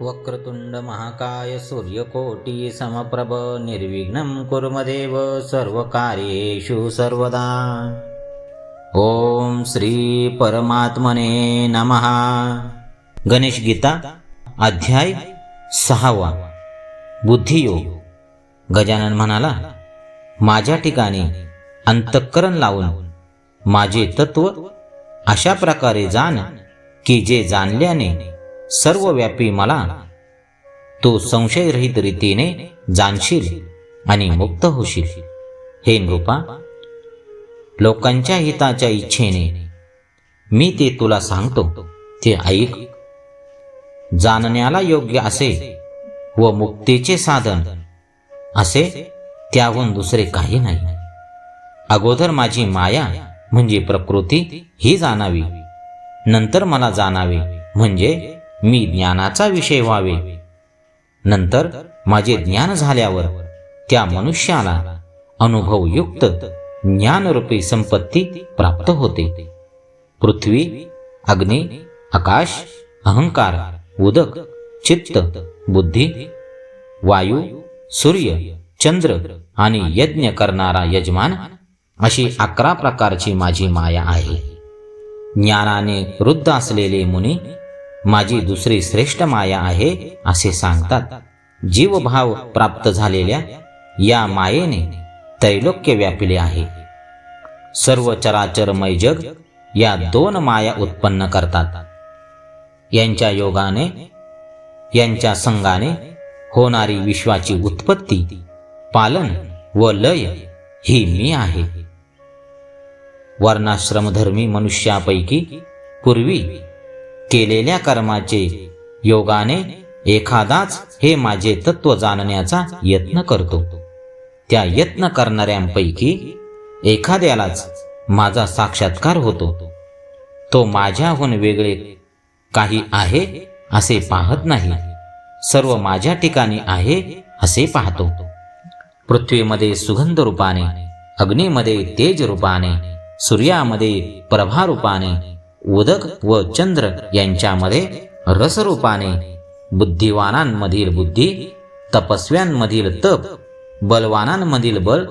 वक्रतुंड महाकाय सूर्यकोटि समप्रभ निर्विघ्नं कुरु मे देव सर्वकार्येषु सर्वदा। ओम श्री परमात्मने नमः। गणेश गीता अध्याय 6 बुद्धियोग। गजानन म्हणाला, माझ्या ठिकाणी अंतःकरण लावून माझे तत्व अशा प्रकारे जाण की जे जाणल्याने सर्वव्यापी मला तो संशयरहित रीतीने जाणशील आणि मुक्त होशील। हे नृपा, लोकांच्या हिताच्या इच्छेने मी ते तुला सांगतो ते ऐक। जाणण्याला योग्य असे व मुक्तीचे साधन असे त्याहून दुसरे काही नाही। अगोदर माझी माया म्हणजे प्रकृती ही जाणावी, नंतर मला जाणावे म्हणजे मी ज्ञानाचा विषय व्हावे। नंतर माझे ज्ञान झाल्यावर त्या मनुष्याला अनुभवयुक्त ज्ञानरूपी संपत्ती प्राप्त होते। पृथ्वी, अग्नी, आकाश, अहंकार, उदक, चित्त, बुद्धी, वायू, सूर्य, चंद्र आणि यज्ञ करणारा यजमान अशी 11 प्रकारची माझी माया आहे। ज्ञानाने वृद्ध असलेले मुनी माझी दुसरी श्रेष्ठ माया आहे असे सांगतात। जीवभाव प्राप्त झालेल्या या मायेने त्रैलोक्य व्यापिले आहे। सर्व चराचरमय जग या 2 माया उत्पन्न करतात। यांच्या योगाने, यांच्या संगाने होणारी विश्वाची उत्पत्ती, पालन व लय ही मी आहे। वर्णाश्रमधर्मी मनुष्यापैकी पूर्वी केलेल्या कर्माचे योगाने एखादाच हे माझे तत्व जाणण्याचा यत्न करतो। त्या यत्न करणाऱ्यांपैकी एखाद्यालाच माझा साक्षात्कार होतो। तो माझ्याहून वेगळे काही आहे असे पाहत नाही, सर्व माझ्या ठिकाणी आहे असे पाहतो। पृथ्वीमध्ये सुगंध रूपाने, अग्नीमध्ये तेज रूपाने, सूर्यामध्ये प्रभा रूपाने, उदक व चंद्र यांच्यामध्ये रसरूपाने, बुद्धिवानांमधील बुद्धी, तपस्व्यांमधील तप, बलवानांमधील बल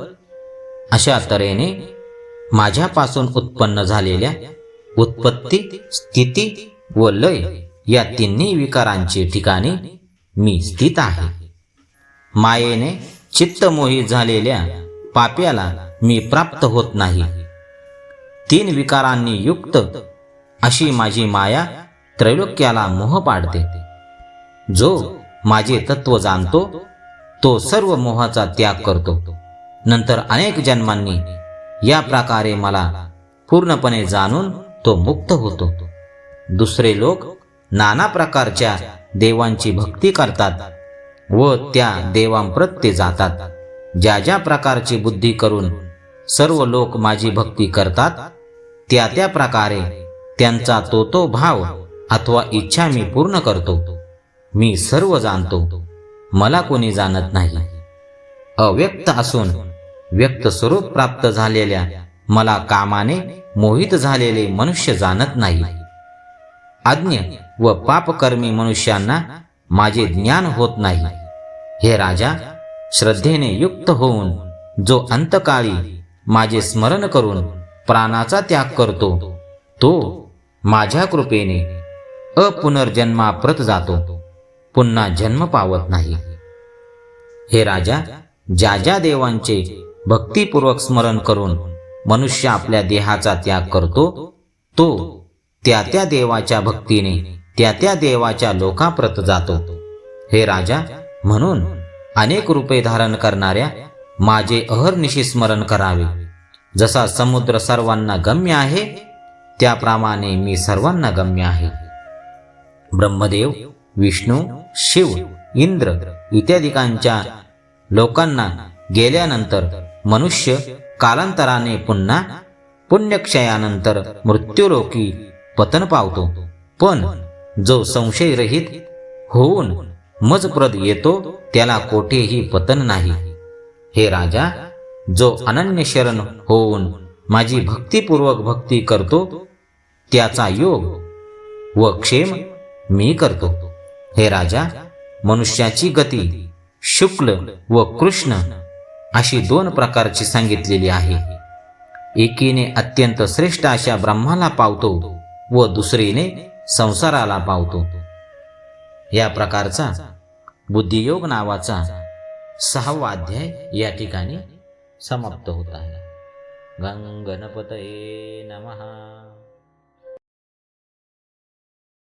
अशा तऱ्हेने माझ्यापासून उत्पन्न झालेल्या उत्पत्ती, स्थिती व लय या 3 विकारांचे ठिकाणी मी स्थित आहे। मायेने चित्तमोहित झालेल्या पाप्याला मी प्राप्त होत नाही। 3 विकारांनी युक्त अशी माझी माया त्रैलोक्याला मोह पाडते। जो माझे तत्व जाणतो तो सर्व मोहाचा त्याग करतो। नंतर अनेक जन्मांनी या प्रकारे मला पूर्णपणे जाणून तो मुक्त होतो। दुसरे लोक नाना प्रकारच्या देवांची भक्ती करतात व त्या देवांप्रत्ये जातात। ज्या ज्या प्रकारची बुद्धी करून सर्व लोक माझी भक्ती करतात, त्या त्या प्रकारे त्यांचा तो भाव अथवा इच्छा मी पूर्ण करतो। मी सर्व जाणतो, मला कोणी जाणत नाही। अव्यक्त असून व्यक्त स्वरूप प्राप्त झालेल्या मला कामाने मोहित झालेले मनुष्य जाणत नाही। अज्ञ व पापकर्मी मनुष्यांना माझे ज्ञान होत नाही। हे राजा, श्रद्धेने युक्त होऊन जो अंतकाळी माझे स्मरण करून प्राणाचा त्याग करतो तो माझ्या कृपेने अपुनर्जन्माप्रत जातो, पुन्हा जन्म पावत नाही। हे राजा, ज्या ज्या देवांचे भक्तिपूर्वक स्मरण करून मनुष्य आपल्या देहाचा त्याग करतो तो त्या त्या देवाच्या भक्तीने त्या त्या देवाच्या लोकाप्रत जातो। हे राजा, म्हणून अनेक रूपे धारण करणाऱ्या माझे अहर्निशी स्मरण करावे। जसा समुद्र सर्वांना गम्य आहे त्याप्रमाणे मी सर्वांना गम्य आहे। ब्रह्मदेव, विष्णू, शिव, इंद्र इत्यादिकांच्या लोकांना गेल्यानंतर मनुष्य कालांतराने पुन्हा पुण्यक्षयानंतर मृत्यूलोकी पतन पावतो। पण जो संशयरहित होऊन मजप्रद येतो त्याला कोठेही पतन नाही। हे राजा, जो अनन्य शरण होऊन माझी भक्तिपूर्वक भक्ती करतो त्याचा योग व क्षेम मी करतो। हे राजा, मनुष्याची गती शुक्ल व कृष्ण अशी 2 प्रकारची सांगितलेली आहे. एकीने अत्यंत श्रेष्ठ अशा ब्रह्माला पावतो व दुसरीने संसाराला पावतो. या प्रकारचा बुद्धियोग नावाचा 6वा अध्याय या ठिकाणी समाप्त होत आहे. गंगणपतये नमः.